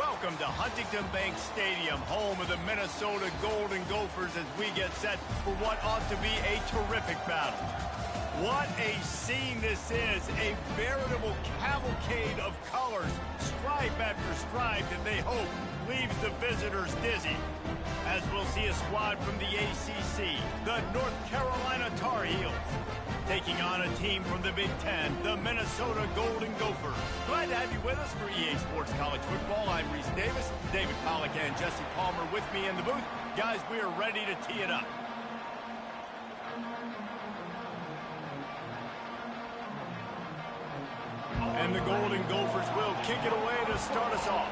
Welcome to Huntington Bank Stadium, home of the Minnesota Golden Gophers, as we get set for what ought to be a terrific battle. What a scene this is, a veritable cavalcade of colors, stripe after stripe that they hope leaves the visitors dizzy. As we'll see a squad from the ACC, the North Carolina Tar Heels, taking on a team from the Big Ten, the Minnesota Golden Gophers. Glad to have you with us for EA Sports College Football. I'm Reese Davis, David Pollack and Jesse Palmer with me in the booth. Guys, we are ready to tee it up. And the Golden Gophers will kick it away to start us off.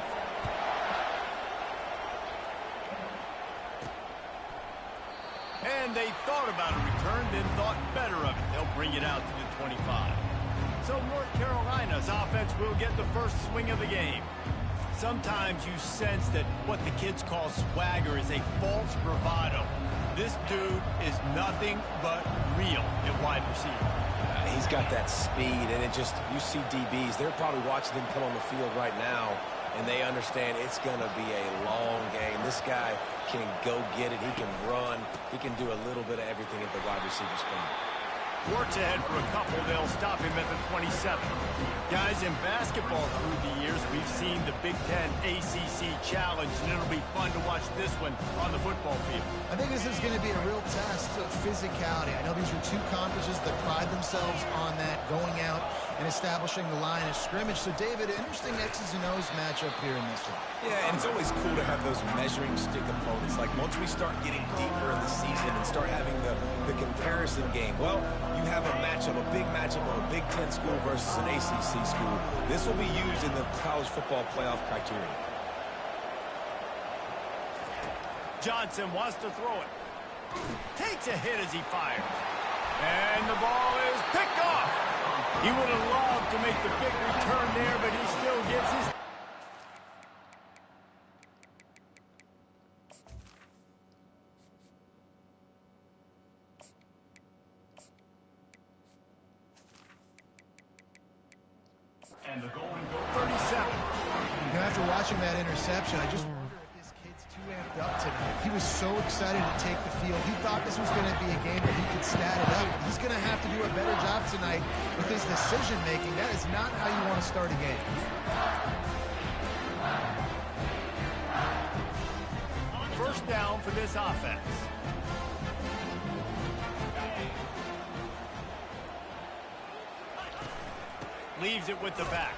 And they thought about a return, then thought better of it. They'll bring it out to the 25. So North Carolina's offense will get the first swing of the game. Sometimes you sense that what the kids call swagger is a false bravado. This dude is nothing but real at wide receiver. He's got that speed, and you see DBs, they're probably watching him come on the field right now, and they understand it's going to be a long game. This guy can go get it. He can run. He can do a little bit of everything at the wide receiver spot. Works ahead for a couple. They'll stop him at the 27. Guys, in basketball through the years, we've seen the Big Ten ACC Challenge, and it'll be fun to watch this one on the football field. I think this is going to be a real test of physicality. I know these are two conferences that pride themselves on that, going out and establishing the line of scrimmage. So, David, interesting X's and O's matchup here in this one. Yeah, and it's always cool to have those measuring stick opponents. Like, once we start getting deeper in the season and start having the comparison game, well, you have a matchup, a big matchup of a Big Ten school versus an ACC school. This will be used in the college football playoff criteria. Johnson wants to throw it. Takes a hit as he fires. And the ball is picked off. He would have loved to make the big return there, but he still gets his... And the Golden Gophers 37. After watching that interception, I just wonder if this kid's too amped up tonight. He was so excited to take the field. He thought this was going to be a game where he could stat it up. He's going to have to do a better job tonight with his decision-making. That is not how you want to start a game. First down for this offense. Leaves it with the back.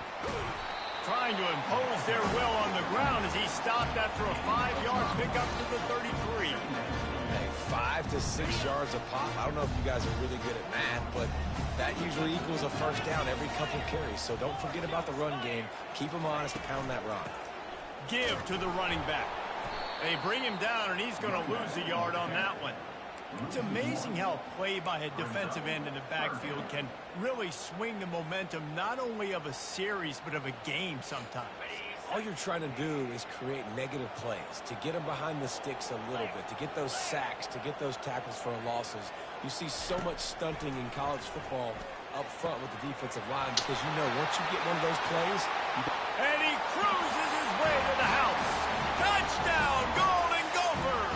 Trying to impose their will on the ground as he stopped after a 5-yard pickup to the 33. Hey, 5 to 6 yards a pop. I don't know if you guys are really good at math, but that usually equals a first down every couple carries. So don't forget about the run game. Keep him honest and pound that rock. Give to the running back. They bring him down, and he's going to lose a yard on that one. It's amazing how a play by a defensive end in the backfield can really swing the momentum not only of a series but of a game sometimes. All you're trying to do is create negative plays, to get them behind the sticks a little bit, to get those sacks, to get those tackles for losses. You see so much stunting in college football up front with the defensive line because you know once you get one of those plays... And he cruises his way to the house. Touchdown, Golden Gophers!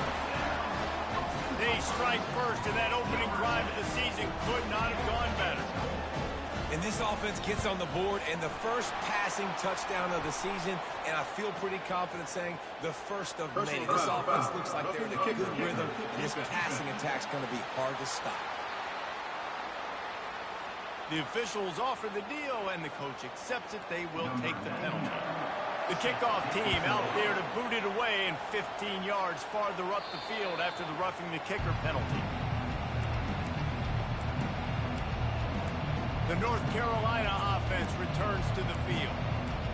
They strike first, and that opening drive of the season could not have gone better. And this offense gets on the board, and the first passing touchdown of the season, and I feel pretty confident saying the first of many. This offense looks like they're in a good rhythm, and this passing attack's going to be hard to stop. The officials offer the deal, and the coach accepts it. They will take the penalty. The kickoff team out there to boot it away and 15 yards farther up the field after the roughing the kicker penalty. The North Carolina offense returns to the field.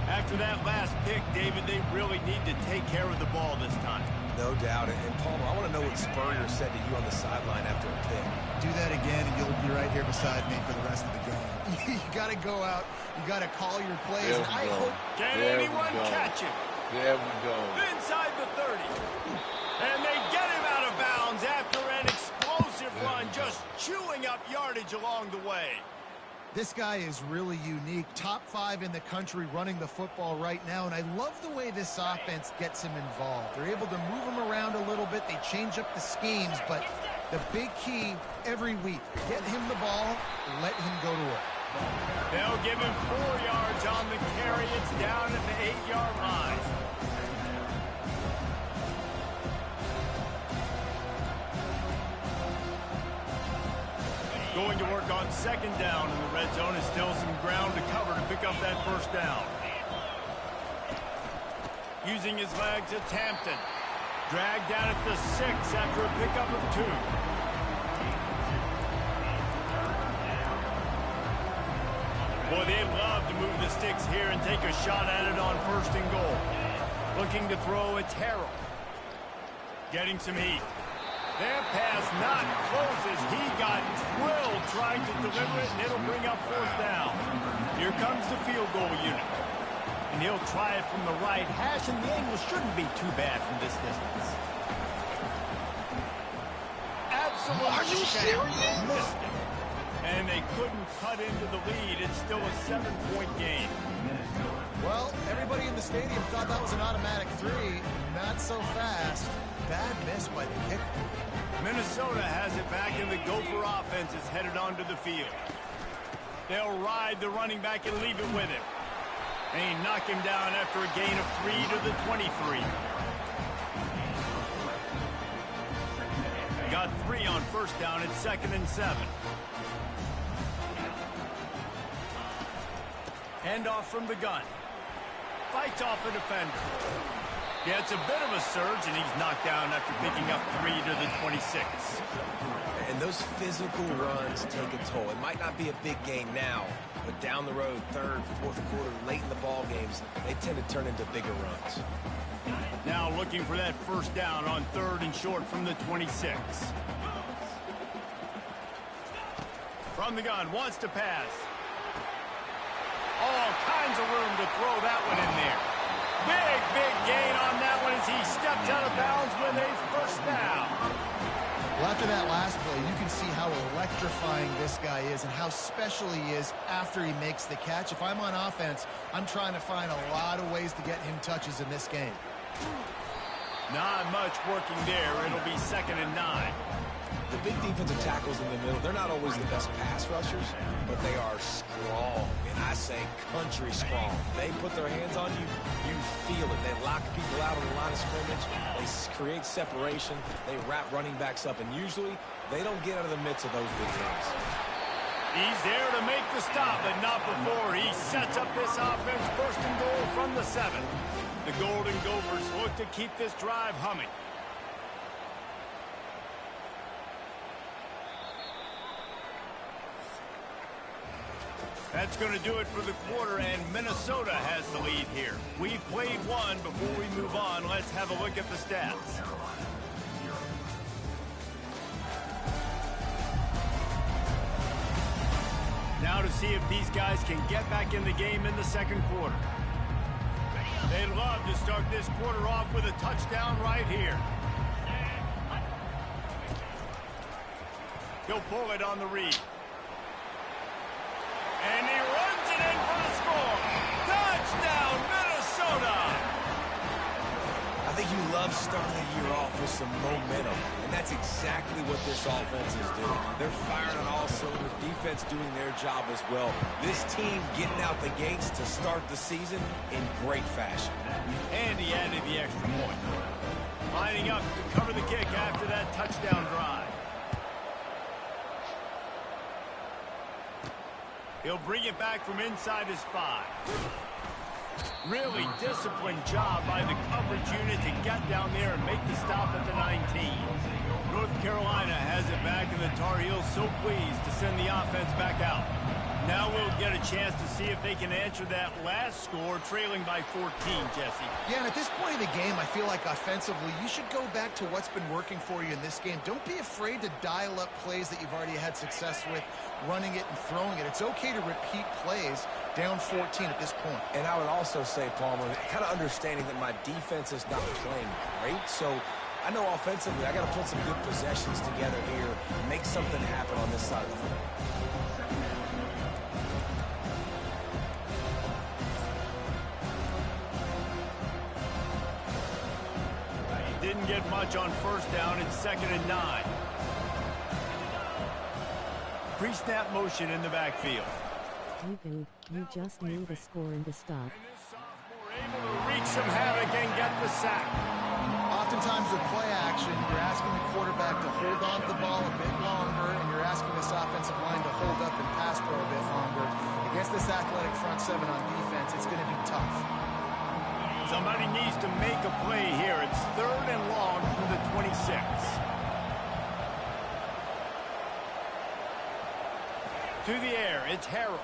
After that last pick, David, they really need to take care of the ball this time. No doubt. And Palmer, I want to know what Spurrier said to you on the sideline after a pick. Do that again, and you'll be right here beside me for the rest of the game. You got to go out. You got to call your plays. And I hope... Can anyone catch him? There we go. Inside the 30. And they get him out of bounds after an explosive run, just chewing up yardage along the way. This guy is really unique. Top 5 in the country running the football right now, and I love the way this offense gets him involved. They're able to move him around a little bit. They change up the schemes, but the big key every week, get him the ball, let him go to work. They'll give him 4 yards on the carry. It's down at the 8-yard line. Going to work on second down in the red zone. Is still some ground to cover to pick up that first down. Using his legs, it's Hampton. Dragged down at the 6 after a pickup of 2. Boy, they'd love to move the sticks here and take a shot at it on first and goal. Looking to throw, it's Harrell. Getting some heat. Their pass not close as he got drilled trying to deliver it, and it'll bring up fourth down. Here comes the field goal unit. And he'll try it from the right hash, and the angle shouldn't be too bad from this distance. Absolutely. Are you serious? Missed it. And they couldn't cut into the lead. It's still a 7-point game. Well, everybody in the stadium thought that was an automatic 3. Not so fast. Bad miss by the kicker. Minnesota has it back, and the Gopher offense is headed onto the field. They'll ride the running back and leave it with him. And he knocked him down after a gain of 3 to the 23. Got 3 on first down. It's 2nd and 7. Handoff from the gun. Fights off a defender. Yeah, it's a bit of a surge, and he's knocked down after picking up 3 to the 26. And those physical runs take a toll. It might not be a big gain now, but down the road, 3rd, 4th quarter, late in the ball games, they tend to turn into bigger runs. Now looking for that first down on 3rd and short from the 26. From the gun, wants to pass. All kinds of room to throw that one in there. Big gain on that one as he steps out of bounds with a first down. Well, after that last play, you can see how electrifying this guy is and how special he is after he makes the catch. If I'm on offense, I'm trying to find a lot of ways to get him touches in this game. Not much working there. It'll be 2nd and 9. The big defensive tackles in the middle, they're not always the best pass rushers, but they are strong, and I say country strong. They put their hands on you, you feel it. They lock people out on the line of scrimmage. They create separation. They wrap running backs up, and usually they don't get out of the midst of those big guys. He's there to make the stop, but not before. He sets up this offense, 1st and goal from the 7. The Golden Gophers look to keep this drive humming. That's going to do it for the quarter, and Minnesota has the lead here. We've played one. Before we move on, let's have a look at the stats. Now to see if these guys can get back in the game in the 2nd quarter. They'd love to start this quarter off with a touchdown right here. He'll pull it on the read. And he runs it in for the score. Touchdown, Minnesota! I think you love starting the year off with some momentum, and that's exactly what this offense is doing. They're firing on all cylinders, defense doing their job as well. This team getting out the gates to start the season in great fashion. And he added the extra point. Lining up to cover the kick after that touchdown drive. He'll bring it back from inside his 5. Really disciplined job by the coverage unit to get down there and make the stop at the 19. North Carolina has it back, and the Tar Heels so pleased to send the offense back out. Now we'll get a chance to see if they can answer that last score, trailing by 14, Jesse. Yeah, and at this point in the game, I feel like offensively, you should go back to what's been working for you in this game. Don't be afraid to dial up plays that you've already had success with, running it and throwing it. It's okay to repeat plays down 14 at this point. And I would also say, Palmer, kind of understanding that my defense is not playing great, so I know offensively I got to put some good possessions together here, make something happen on this side of the field. get much on first down. It's 2nd and 9. Pre-snap motion in the backfield. You just need a score in the stop. And this sophomore able to wreak some havoc and get the sack. Oftentimes with play action, you're asking the quarterback to hold on to the ball a bit longer, and you're asking this offensive line to hold up and pass pro a bit longer. Against this athletic front seven on defense, it's going to be tough. Somebody needs to make a play here. It's 3rd and long from the 26. To the air, it's Harrell.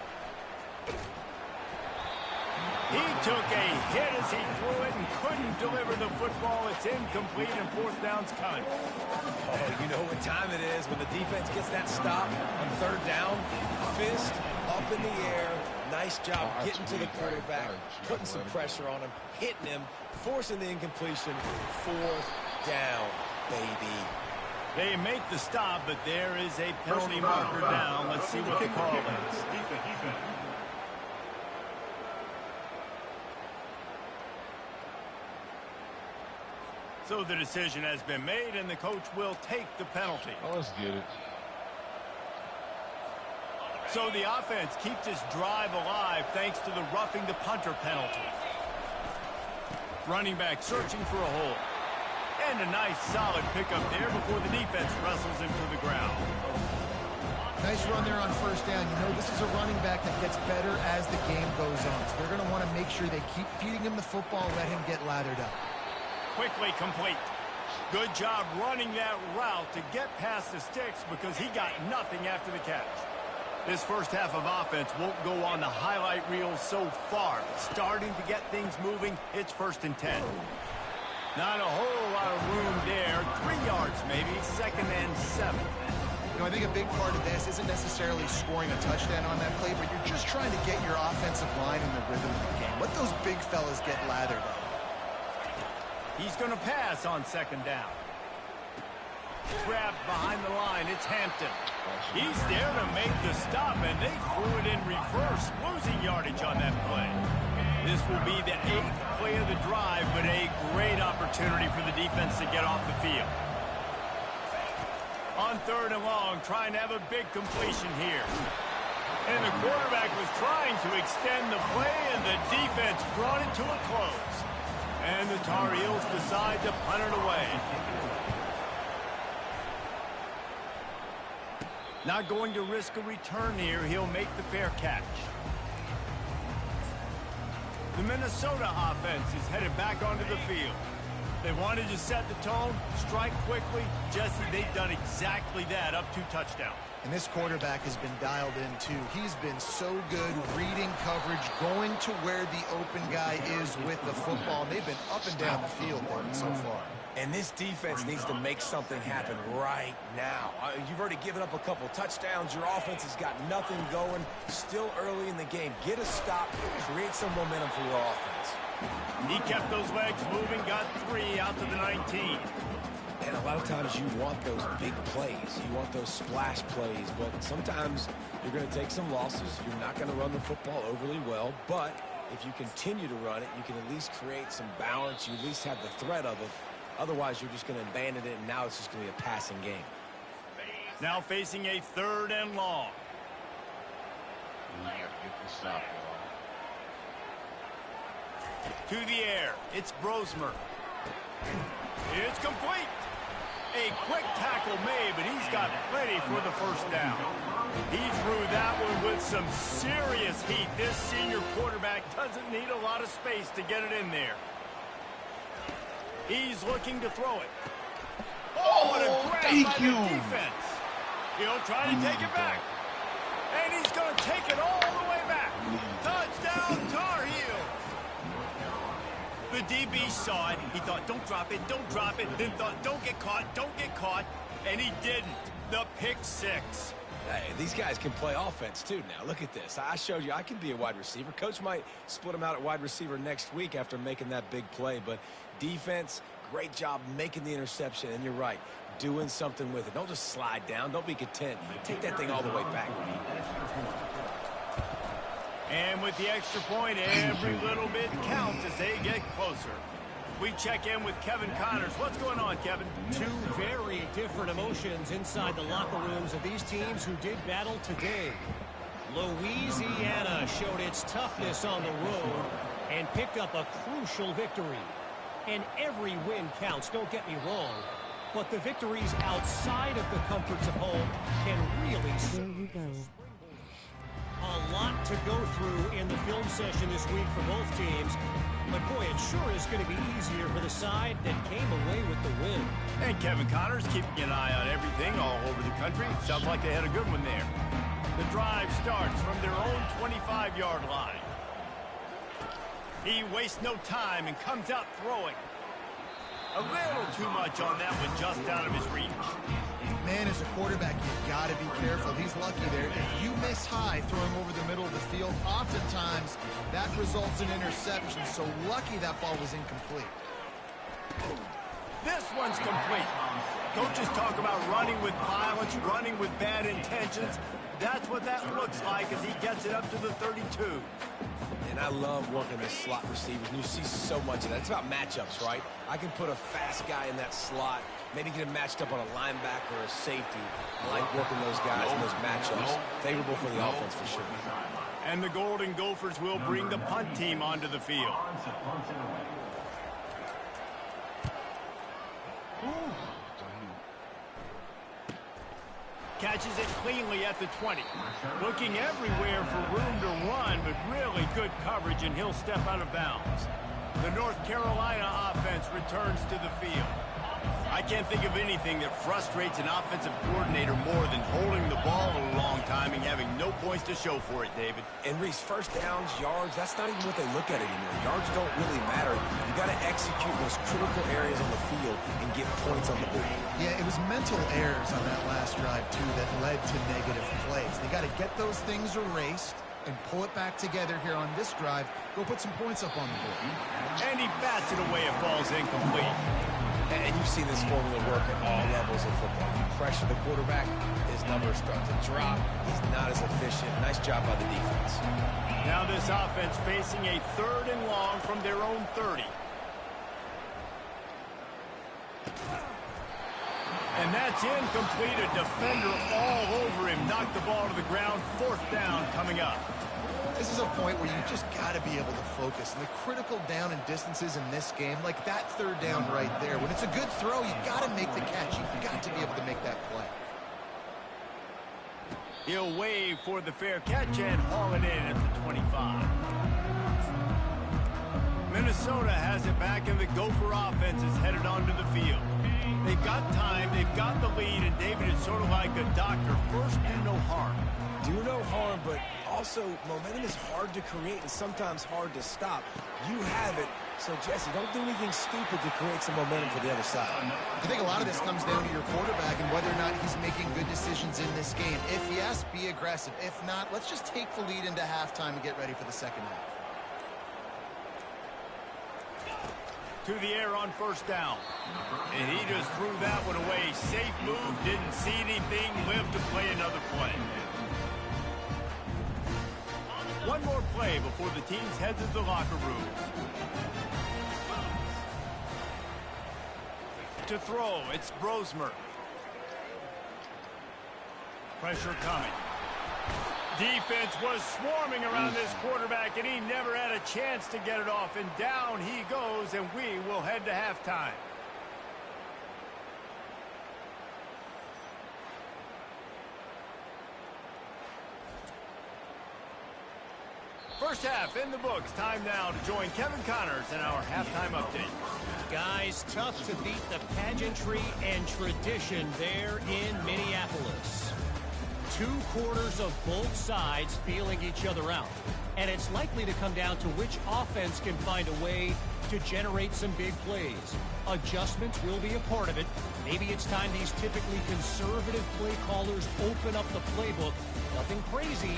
He took a hit as he threw it and couldn't deliver the football. It's incomplete and 4th down's coming. Oh, you know what time it is when the defense gets that stop on 3rd down. Fist up in the air. Nice job getting to the quarterback, putting some pressure on him, hitting him, forcing the incompletion. 4th down, baby. They make the stop, but there is a penalty marker down. Let's see what the call is. So the decision has been made, and the coach will take the penalty. Oh, let's get it. So the offense keeps this drive alive thanks to the roughing the punter penalty. Running back searching for a hole. And a nice solid pickup there before the defense wrestles him to the ground. Nice run there on 1st down. You know, this is a running back that gets better as the game goes on. So they're going to want to make sure they keep feeding him the football, let him get lathered up. Quickly complete. Good job running that route to get past the sticks because he got nothing after the catch. This first half of offense won't go on the highlight reel so far. Starting to get things moving, it's 1st and 10. Not a whole lot of room there. 3 yards maybe, 2nd and 7. You know, I think a big part of this isn't necessarily scoring a touchdown on that play, but you're just trying to get your offensive line in the rhythm of the game. Let those big fellas get lathered up. He's going to pass on 2nd down. Trapped behind the line, it's Hampton. He's there to make the stop, and they threw it in reverse, losing yardage on that play. This will be the 8th play of the drive, but a great opportunity for the defense to get off the field. On 3rd and long, trying to have a big completion here. And the quarterback was trying to extend the play, and the defense brought it to a close. And the Tar Heels decide to punt it away. Not going to risk a return here. He'll make the fair catch. The Minnesota offense is headed back onto the field. They wanted to set the tone, strike quickly. Jesse, they've done exactly that, up 2 touchdowns. And this quarterback has been dialed in, too. He's been so good reading coverage, going to where the open guy is with the football. They've been up and down the field so far. And this defense needs to make something happen right now. You've already given up a couple touchdowns. Your offense has got nothing going. Still early in the game. Get a stop. Create some momentum for your offense. He kept those legs moving, got 3 out to the 19. And a lot of times you want those big plays. You want those splash plays. But sometimes you're going to take some losses. You're not going to run the football overly well. But if you continue to run it, you can at least create some balance. You at least have the threat of it. Otherwise, you're just going to abandon it, and now it's just going to be a passing game. Now facing a 3rd and long. You have to get the stop, To the air, it's Brosmer. It's complete. A quick tackle made, but he's got plenty for the 1st down. He threw that one with some serious heat. This senior quarterback doesn't need a lot of space to get it in there. He's looking to throw it. Oh, what a grab by the defense. He'll try to take it back. And he's going to take it all the way back. Touchdown, Tar Heels. The DB saw it. He thought, don't drop it, don't drop it. Then thought, don't get caught. And he didn't. The pick 6. Hey, these guys can play offense, too, now. Look at this. I showed you I can be a wide receiver. Coach might split him out at wide receiver next week after making that big play. But defense, great job making the interception. And you're right, doing something with it. Don't just slide down. Don't be content. Take that thing all the way back. And with the extra point, every little bit counts as they get closer. We check in with Kevin Connors. What's going on, Kevin? Two very different emotions inside the locker rooms of these teams who did battle today. Louisiana showed its toughness on the road and picked up a crucial victory. And every win counts, don't get me wrong. But the victories outside of the comforts of home can really... There you go. A lot to go through in the film session this week for both teams. But boy, it sure is going to be easier for the side that came away with the win. And Kevin Connors keeping an eye on everything all over the country. Sounds like they had a good one there. The drive starts from their own 25-yard line. He wastes no time and comes out throwing. A little too much on that one, just out of his reach. Man, as a quarterback, you've got to be careful. He's lucky there. If you miss high throwing over the middle of the field, oftentimes that results in interception. So lucky that ball was incomplete. This one's complete. Coaches talk about running with violence, running with bad intentions. That's what that looks like as he gets it up to the 32. And I love working the slot receivers. You see so much of that. It's about matchups, right? I can put a fast guy in that slot, maybe get him matched up on a linebacker or a safety. I like working those guys in those matchups. Favorable for the offense for sure. And the Golden Gophers will bring the punt team onto the field. Catches it cleanly at the 20. Looking everywhere for room to run, but really good coverage, and he'll step out of bounds. The North Carolina offense returns to the field. I can't think of anything that frustrates an offensive coordinator more than holding the ball a long time and having no points to show for it, David. And Reese, first downs, yards, that's not even what they look at anymore. Yards don't really matter. You got to execute those critical areas on the field and get points on the board. Yeah, it was mental errors on that last drive, too, that led to negative plays. They got to get those things erased and pull it back together here on this drive. Go put some points up on the board. And he bats it away. It falls incomplete. And you've seen this formula work at all levels of football. You pressure the quarterback, his numbers start to drop. He's not as efficient. Nice job by the defense. Now this offense facing a 3rd and long from their own 30. And that's incomplete. A defender all over him. Knocked the ball to the ground. 4th down coming up. This is a point where you just got to be able to focus. And the critical down and distances in this game, like that 3rd down right there, when it's a good throw, you got to make the catch. You've got to be able to make that play. He'll wave for the fair catch and haul it in at the 25. Minnesota has it back, and the Gopher offense is headed onto the field. They've got time, they've got the lead, and David is sort of like a doctor. First, do no harm. Do no harm, but also momentum is hard to create and sometimes hard to stop. You have it, so Jesse, don't do anything stupid to create some momentum for the other side. I think a lot of this comes down to your quarterback and whether or not he's making good decisions in this game. If yes, be aggressive. If not, let's just take the lead into halftime and get ready for the second half. To the air on 1st down. And he just threw that one away. Safe move, didn't see anything, lived to play another play. One more play before the teams head to the locker rooms. To throw, it's Brosmer. Pressure coming. Defense was swarming around this quarterback, and he never had a chance to get it off. And down he goes, and we will head to halftime. First half in the books. Time now to join Kevin Connors in our halftime update. Guys, tough to beat the pageantry and tradition there in Minneapolis. 2 quarters of both sides feeling each other out. And it's likely to come down to which offense can find a way to generate some big plays. Adjustments will be a part of it. Maybe it's time these typically conservative play callers open up the playbook. Nothing crazy,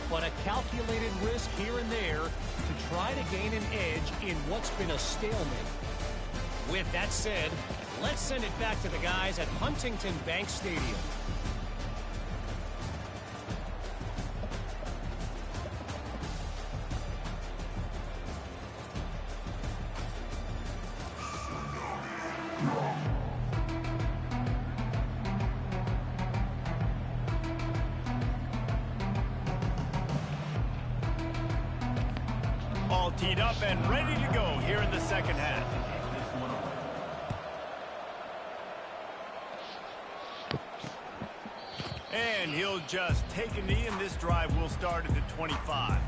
but a calculated risk here and there to try to gain an edge in what's been a stalemate. With that said, let's send it back to the guys at Huntington Bank Stadium. all teed up and ready to go here in the second half. And he'll just take a knee, and this drive will start at the 25.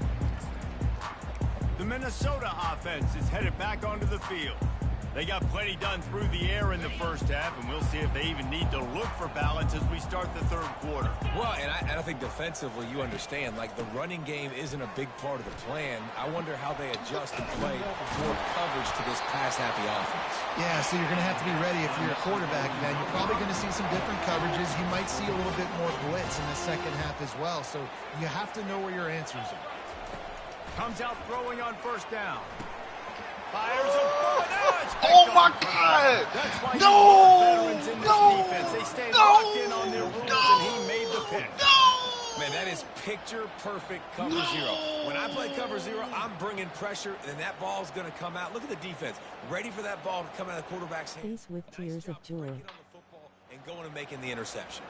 The Minnesota offense is headed back onto the field. They got plenty done through the air in the first half, and we'll see if they even need to look for balance as we start the third quarter. Well, and I think defensively, you understand, like the running game isn't a big part of the plan. I wonder how they adjust and play more coverage to this pass-happy offense. Yeah, so you're going to have to be ready if you're a quarterback, man. You're probably going to see some different coverages. You might see a little bit more blitz in the second half as well, so you have to know where your answers are. Comes out throwing on first down. Fires a ball. Oh my God! That's why No! veterans in this defense. They stay locked in on their rules, and he made the pick. Man, that is picture-perfect cover zero. When I play cover zero, I'm bringing pressure, and that ball's going to come out. Look at the defense. Ready for that ball to come out of the quarterback's hand. Face with tears of joy. And going and making the interception.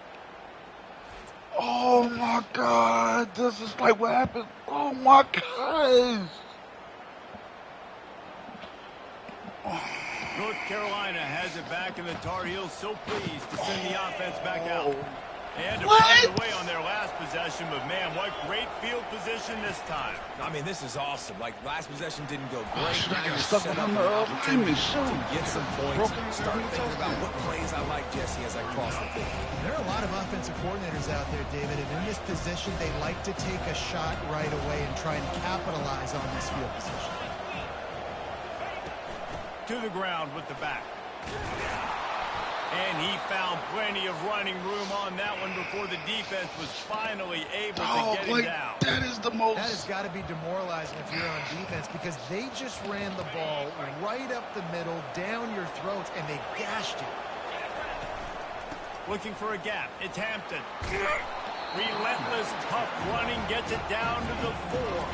Oh my God! This is like what happened. Oh my God! North Carolina has it back, and the Tar Heels so pleased to send the offense back out. They had to find away on their last possession, but man, what great field position this time. I mean, this is awesome. Like, last possession didn't go great. I got Now you're stuck set on up the an opportunity shoot. to get some points. Start thinking about what plays I like, Jesse, as I cross the field. There are a lot of offensive coordinators out there, David, and in this position, they like to take a shot right away and try and capitalize on this field position. To the ground with the back. And he found plenty of running room on that one before the defense was finally able to get him down. That is the most. That has got to be demoralizing if you're on defense, because they just ran the ball right up the middle, down your throats, and they gashed you. Looking for a gap. It's Hampton. Relentless, tough running gets it down to the 4.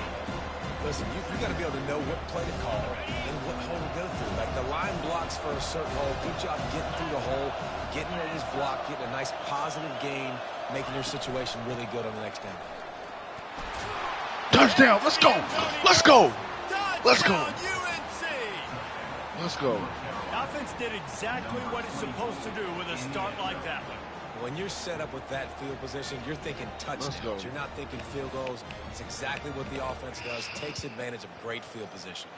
Listen, you got to be able to know what play to call and what hole to go through. Like, the line blocks for a certain hole. Good job getting through the hole, getting where it was blocked, getting a nice positive gain, making your situation really good on the next down. Touchdown! Let's go! Let's go! Let's go! UNC! Let's go! Offense did exactly what it's supposed to do with a start like that one. When you're set up with that field position, you're thinking touchdowns. You're not thinking field goals. It's exactly what the offense does. Takes advantage of great field position.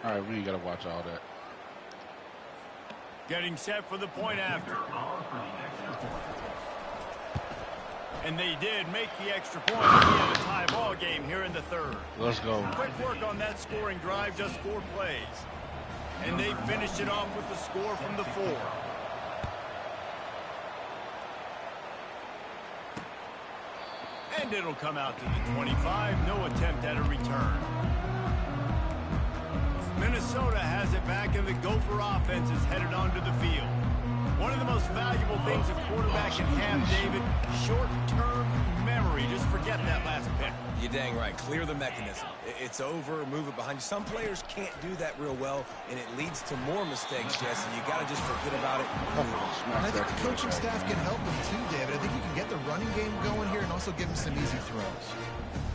All right, we ain't got to watch all that. Getting set for the point after. And they did make the extra point. We have a tie ball game here in the third. Let's go. Quick work on that scoring drive, just 4 plays. And they finished it off with the score from the 4. And it'll come out to the 25. No attempt at a return. Minnesota has it back, and the Gopher offense is headed onto the field. One of the most valuable things a quarterback can have, David, short-term memory. Just forget that last pick. You're dang right. Clear the mechanism. It's over. Move it behind you. Some players can't do that real well, and it leads to more mistakes, Jesse. You got to just forget about it. And I think the coaching staff can help them too, David. I think you can get the running game going here and also give them some easy throws.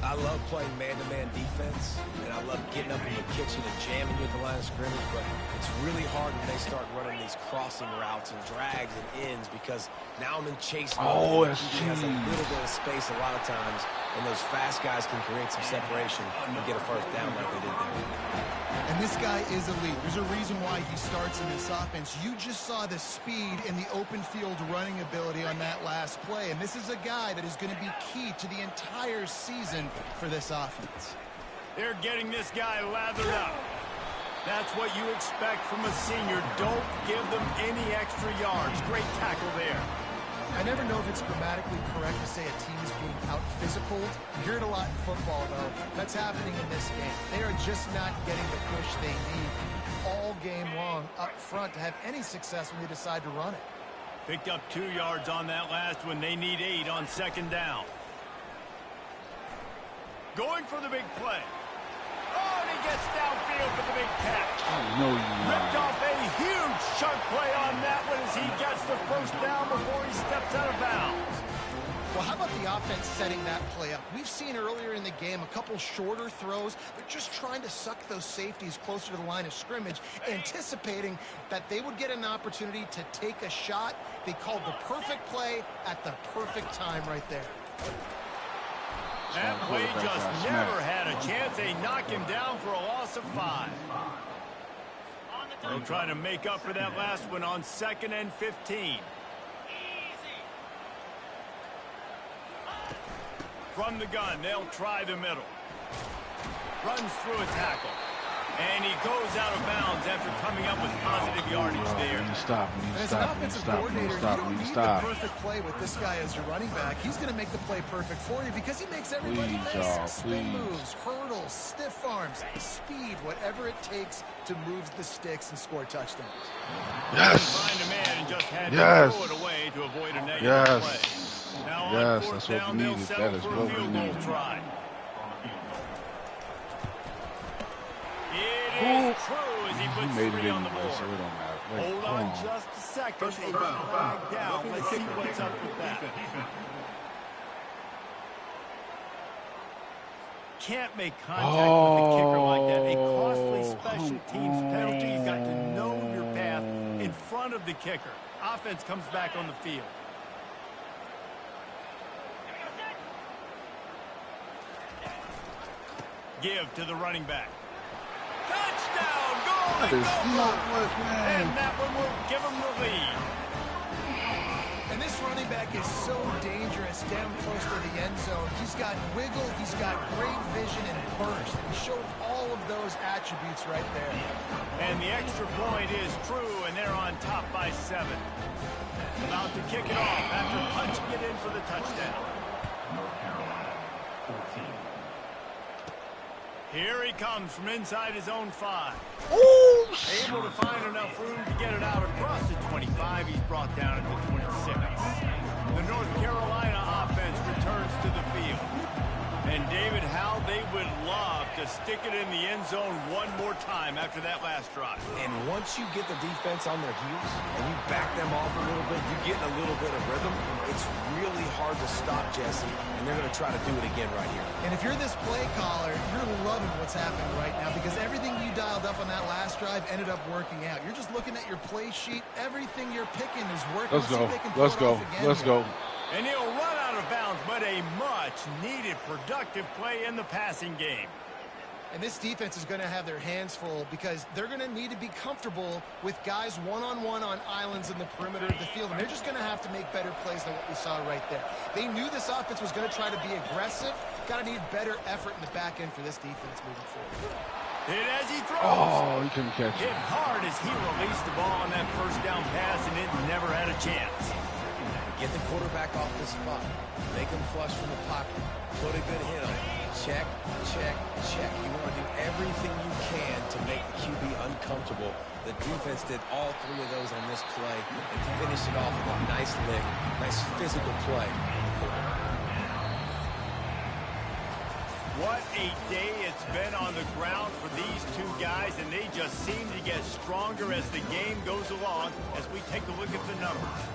I love playing man-to-man defense, and I love getting up in the kitchen and jamming you at the line of scrimmage, but it's really hard when they start running these crossing routes and drags and ends, because now I'm in chase mode. He has a little bit of space a lot of times, and those fast guys can create some separation and get a first down like they did there. And this guy is elite. There's a reason why he starts in this offense. You just saw the speed and the open field running ability on that last play. And this is a guy that is going to be key to the entire season for this offense. They're getting this guy lathered up. That's what you expect from a senior. Don't give them any extra yards. Great tackle there. I never know if it's grammatically correct to say a team is being out-physicaled. You hear it a lot in football, though. That's happening in this game. They are just not getting the push they need all game long up front to have any success when they decide to run it. Picked up 2 yards on that last one. They need 8 on second down. Going for the big play. Oh, and he gets downfield for the big catch. Ripped off a huge chunk play on that one as he gets the first down before he steps out of bounds. Well, how about the offense setting that play up? We've seen earlier in the game a couple shorter throws. They're just trying to suck those safeties closer to the line of scrimmage, anticipating that they would get an opportunity to take a shot. They called the perfect play at the perfect time right there. That play just never had a chance. They knock him down for a loss of 5. They'll try to make up for that last one on 2nd and 15. From the gun, they'll try the middle. Runs through a tackle. And he goes out of bounds after coming up with positive yardage there. As an offensive coordinator, you don't need the perfect play with this guy as your running back. He's going to make the play perfect for you because he makes everybody miss. Spin moves, hurdles, stiff arms, speed, whatever it takes to move the sticks and score touchdowns. Yes. Find a man and just had to throw it away to avoid a negative play. Now on 4th down, they'll settle for a field goal try. It is true as he puts 3 on the board. Hold on just a second. A flag down. Let's see what's up with that. Can't make contact with the kicker like that. A costly special teams penalty. You've got to know your path in front of the kicker. Offense comes back on the field. Give to the running back. Touchdown! Golden Gophers! And that one will give him the lead. And this running back is so dangerous down close to the end zone. He's got wiggle, he's got great vision and burst. And he showed all of those attributes right there. And the extra point is true, and they're on top by 7. About to kick it off after punching it in for the touchdown. Here he comes from inside his own 5. Ooh. Able to find enough room to get it out across the 25. He's brought down at the 26. The North Carolina offense returns to the field. And David, how they would love to stick it in the end zone one more time after that last drive. And once you get the defense on their heels and you back them off a little bit, you get a little bit of rhythm, it's really hard to stop Jesse, and they're going to try to do it again right here. And if you're this play caller, you're loving what's happening right now because everything you dialed up on that last drive ended up working out. You're just looking at your play sheet. Everything you're picking is working. Let's go. Let's go. Let's go. And he'll run out of bounds, but a much-needed productive play in the passing game. And this defense is going to have their hands full because they're going to need to be comfortable with guys one-on-one on islands in the perimeter of the field. And they're just going to have to make better plays than what we saw right there. They knew this offense was going to try to be aggressive. Got to need better effort in the back end for this defense moving forward. Hit as he throws. Oh, he couldn't catch it. Hit hard as he released the ball on that first down pass, and it never had a chance. Get the quarterback off the spot. Make him flush from the pocket. Put a good hit on it. Check, check, check. You want to do everything you can to make the QB uncomfortable. The defense did all 3 of those on this play and finished it off with a nice lick, nice physical play. What a day it's been on the ground for these 2 guys, and they just seem to get stronger as the game goes along as we take a look at the numbers.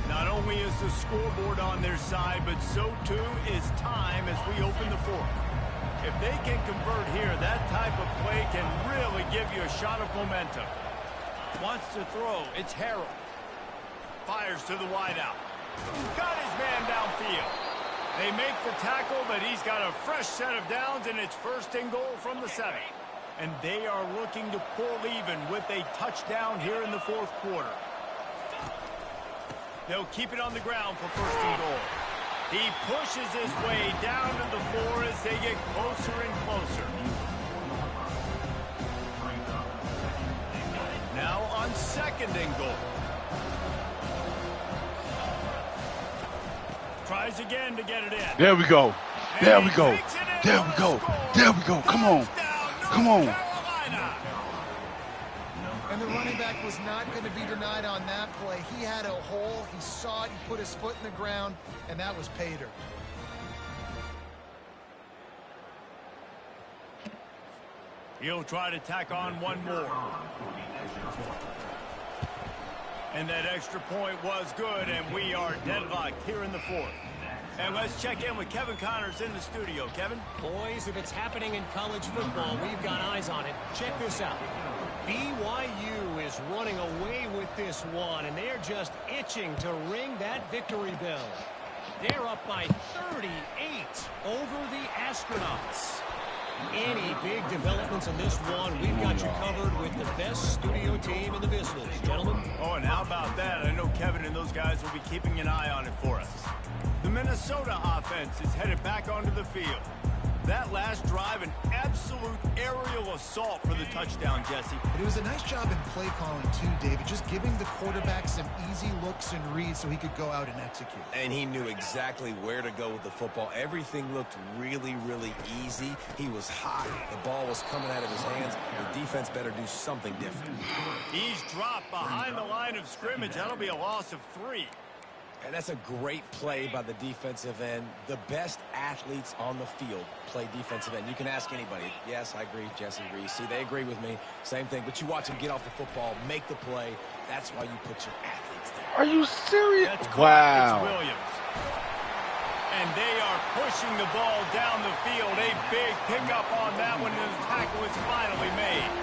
Not only is the scoreboard on their side, but so too is time as we open the 4th. If they can convert here, that type of play can really give you a shot of momentum. Wants to throw. It's Harold. Fires to the wideout. Got his man downfield. They make the tackle, but he's got a fresh set of downs, and it's 1st and goal from the 7. And they are looking to pull even with a touchdown here in the 4th quarter. They'll keep it on the ground for 1st and goal. He pushes his way down to the 4 as they get closer and closer. Now on 2nd and goal. Tries again to get it in. There we go. There we go. There we go. There we go. Come on. Come on. And the running back was not going to be denied on that play. He had a hole. He saw it. He put his foot in the ground, and that was Pater. He'll try to tack on one more. And that extra point was good, and we are deadlocked here in the fourth. And let's check in with Kevin Connors in the studio. Kevin? Boys, if it's happening in college football, we've got eyes on it. Check this out. BYU is running away with this one, and they're just itching to ring that victory bell. They're up by 38 over the Astronauts. Any big developments in this one, we've got you covered with the best studio team in the business, gentlemen. Oh, and how about that? I know Kevin and those guys will be keeping an eye on it for us. The Minnesota offense is headed back onto the field. That last drive, an absolute aerial assault for the touchdown, Jesse. It was a nice job in play calling, too, David. Just giving the quarterback some easy looks and reads so he could go out and execute. And he knew exactly where to go with the football. Everything looked really, really easy. He was hot. The ball was coming out of his hands. The defense better do something different. He's dropped behind the line of scrimmage. That'll be a loss of 3. And that's a great play by the defensive end. The best athletes on the field play defensive end. You can ask anybody. Yes, I agree, Jesse Reese. See, they agree with me. Same thing. But you watch them get off the football, make the play. That's why you put your athletes there. Are you serious? That's wow. It's Williams. And they are pushing the ball down the field. A big pickup on that one, and the tackle is finally made.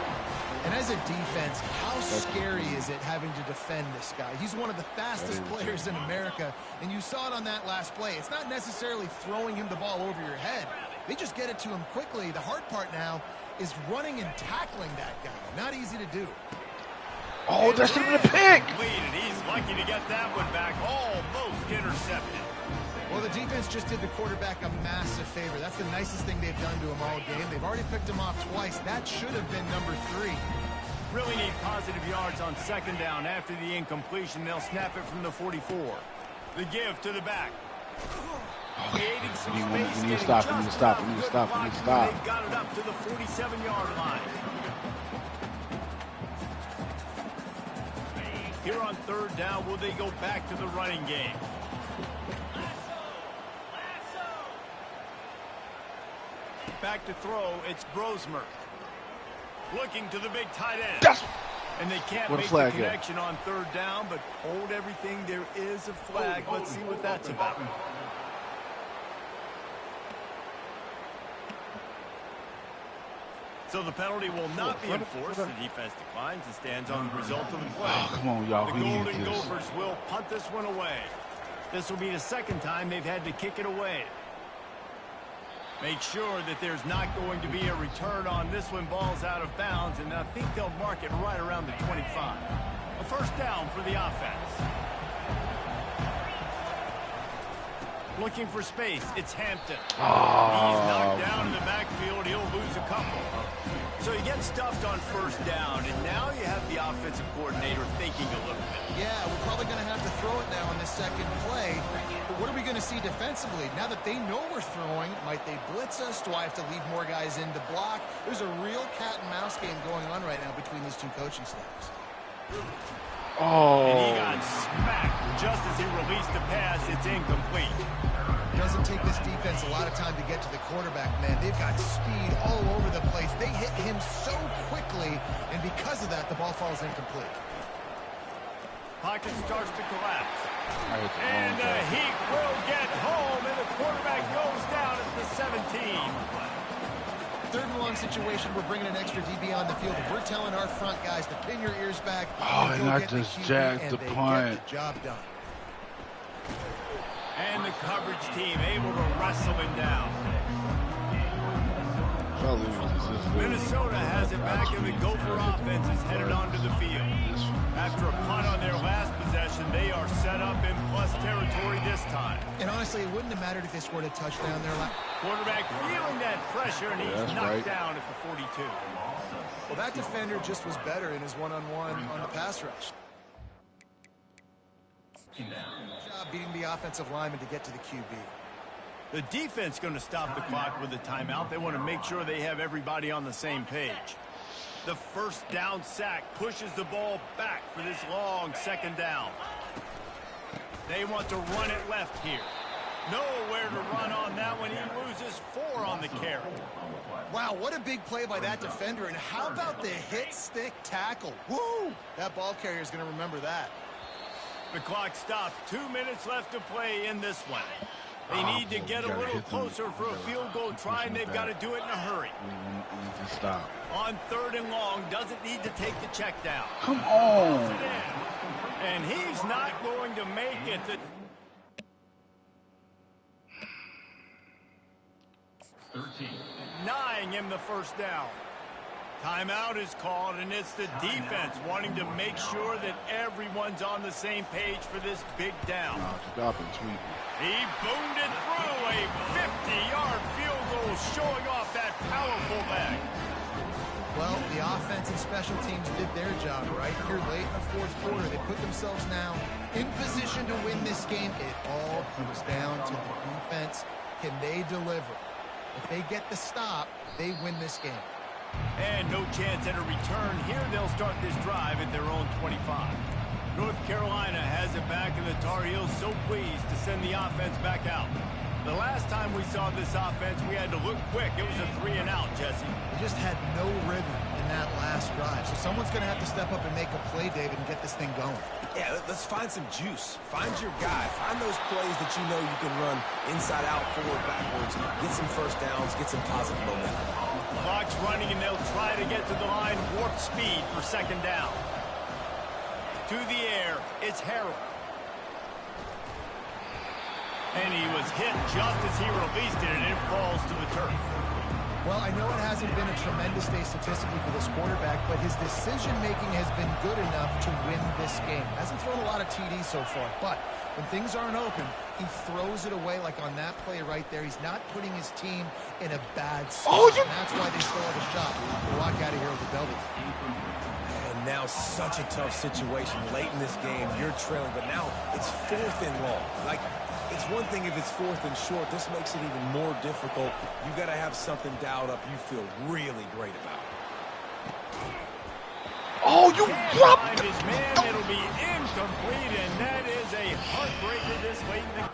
And as a defense, how scary is it having to defend this guy? He's one of the fastest players in America, and you saw it on that last play. It's not necessarily throwing him the ball over your head. They just get it to him quickly. The hard part now is running and tackling that guy. Not easy to do. Oh, that's a pick. And he's lucky to get that one back. Almost intercepted. Well, the defense just did the quarterback a massive favor. That's the nicest thing they've done to him all game. They've already picked him off twice. That should have been number 3. Really need positive yards on second down. After the incompletion, they'll snap it from the 44. The give to the back. Creating some space. We need to stop. We need to stop. We need to stop. We need to stop. They've got it up to the 47-yard line. Here on third down, will they go back to the running game? Back to throw, it's Brosmer. Looking to the big tight end. And they can't make the connection on third down, but hold everything. There is a flag. Let's see what that's about. So the penalty will not be enforced. The defense declines and stands on the result of the play. Oh, come on, y'all. The Golden Gophers will punt this one away. This will be the second time they've had to kick it away. Make sure that there's not going to be a return on this one. Ball's out of bounds, and I think they'll mark it right around the 25. A first down for the offense. Looking for space. It's Hampton. He's knocked down in the backfield. He'll lose a couple. So he gets stuffed on first down, and now you have the offensive coordinator thinking a little bit. Yeah, we're probably going to have to throw it now on this second play. But what are we going to see defensively? Now that they know we're throwing, might they blitz us? Do I have to leave more guys in to block? There's a real cat and mouse game going on right now between these two coaching staffs. And he got smacked just as he released the pass. It's incomplete. It doesn't take this defense a lot of time to get to the quarterback, man. They've got speed all over the place. They hit him so quickly, and because of that, the ball falls incomplete. Pocket starts to collapse. And the Heat will get home, and the quarterback goes down at the 17. Third and long situation, we're bringing an extra DB on the field. We're telling our front guys to pin your ears back. And I just jacked the punt. Get the job done. And the coverage team able to wrestle him down. Minnesota has it back, and the Gopher offense is headed onto the field. After a punt on their last possession, they are set up in plus territory this time. And honestly, it wouldn't have mattered if they scored a touchdown there. Quarterback feeling that pressure, and he's knocked down at the 42. Well, that defender just was better in his one-on-one on the pass rush. Good job beating the offensive lineman to get to the QB. The defense going to stop the clock with a timeout. They want to make sure they have everybody on the same page. The first down sack pushes the ball back for this long second down. They want to run it left here. Nowhere to run on that one. He loses 4 on the carry. Wow, what a big play by that defender. And how about the hit stick tackle? Woo! That ball carrier is going to remember that. The clock stops. 2 minutes left to play in this one. They need to get a little closer for a field goal try, and they've got to do it in a hurry. Stop. On 3rd and long, doesn't need to take the check down. Come on. And he's not going to make it. 9 him the first down. Timeout is called, and it's the defense wanting to make sure that everyone's on the same page for this big down. Stop and tweet. He boomed it through a 50-yard field goal, showing off that powerful leg. Well, the offense and special teams did their job right here late in the 4th quarter. They put themselves now in position to win this game. It all comes down to the defense. Can they deliver? If they get the stop, they win this game. And no chance at a return here. They'll start this drive at their own 25. North Carolina has it back, and the Tar Heels so pleased to send the offense back out. The last time we saw this offense, we had to look quick. It was a 3-and-out, Jesse. They just had no rhythm in that last drive. So someone's going to have to step up and make a play, David, and get this thing going. Yeah, let's find some juice. Find your guy. Find those plays that you know you can run inside out, forward, backwards. Get some first downs. Get some positive momentum. Clock's running, and they'll try to get to the line. Warp speed for 2nd down. To the air, it's Harold. And he was hit just as he released it, and it falls to the turf. Well, I know it hasn't been a tremendous day statistically for this quarterback, but his decision-making has been good enough to win this game. Hasn't thrown a lot of TDs so far, but when things aren't open, he throws it away like on that play right there. He's not putting his team in a bad spot, and that's why they still have a shot to walk out of here with a W. And now such a tough situation late in this game. You're trailing, but now it's 4th and long. Like, it's one thing if it's 4th and short. This makes it even more difficult. You've got to have something dialed up you feel really great about. Oh, you dropped his man. It'll be incomplete, and that is a heartbreaker this late in the...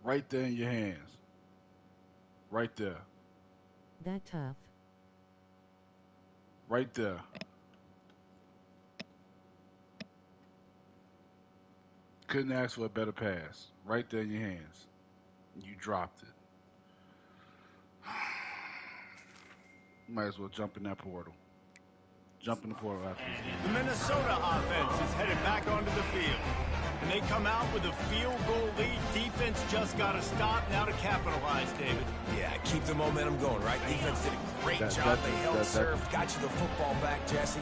right there in your hands. Right there. That tough. Right there. Couldn't ask for a better pass. Right there in your hands. You dropped it. Might as well jump in that portal. Jump in the portal after this game. The Minnesota offense is headed back onto the field. And they come out with a field goal lead. Defense just got to stop now to capitalize, David. Yeah, keep the momentum going, right? Defense did a great job. They held serve, got you the football back, Jesse.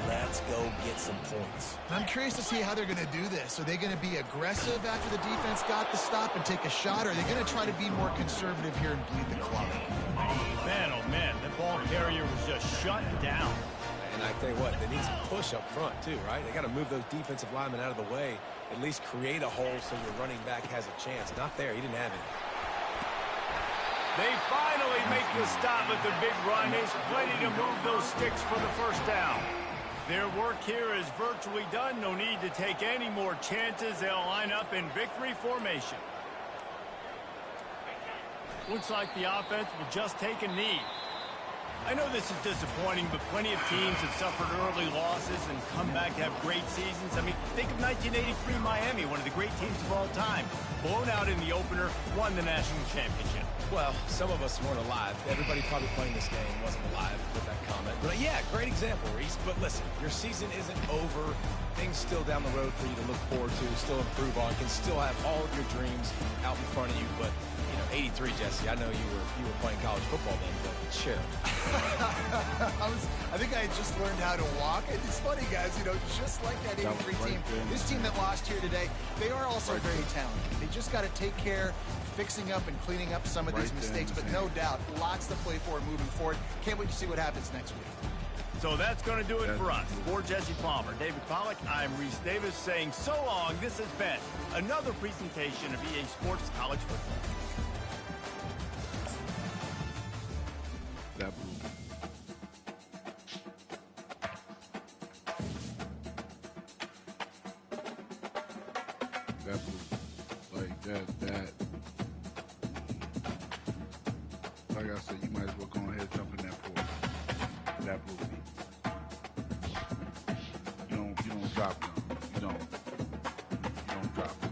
Let's go get some points. I'm curious to see how they're going to do this. Are they going to be aggressive after the defense got the stop and take a shot, or are they going to try to be more conservative here and bleed the clock? Man, oh man, the ball carrier was just shut down. And I tell you what, they need some push up front too, right? They got to move those defensive linemen out of the way, at least create a hole so your running back has a chance. Not there, he didn't have it. They finally make the stop with the big run. There's plenty to move those sticks for the first down. Their work here is virtually done. No need to take any more chances. They'll line up in victory formation. Looks like the offense will just take a knee. I know this is disappointing, but plenty of teams have suffered early losses and come back to have great seasons. I mean, think of 1983 Miami, one of the great teams of all time. Blown out in the opener, won the national championship. Well, some of us weren't alive. Everybody probably playing this game wasn't alive with that comment. But yeah, great example, Reese. But listen, your season isn't over. Things still down the road for you to look forward to, still improve on, can still have all of your dreams out in front of you. But, you know, 83, Jesse, I know you were playing college football then, but chill. I think I had just learned how to walk. And it's funny, guys, you know, just like that 83 team, this team that lost here today, they are also very talented. They just got to take care fixing up and cleaning up some of these mistakes, but no doubt, lots to play for moving forward. Can't wait to see what happens next week. So that's going to do it for us. For Jesse Palmer, David Pollack, I'm Reese Davis saying so long. This has been another presentation of EA Sports College Football. That blue. That blue. Like that. like I said, you might as well go ahead and jump in that pool. That blue feet. You don't drop them. You don't drop them.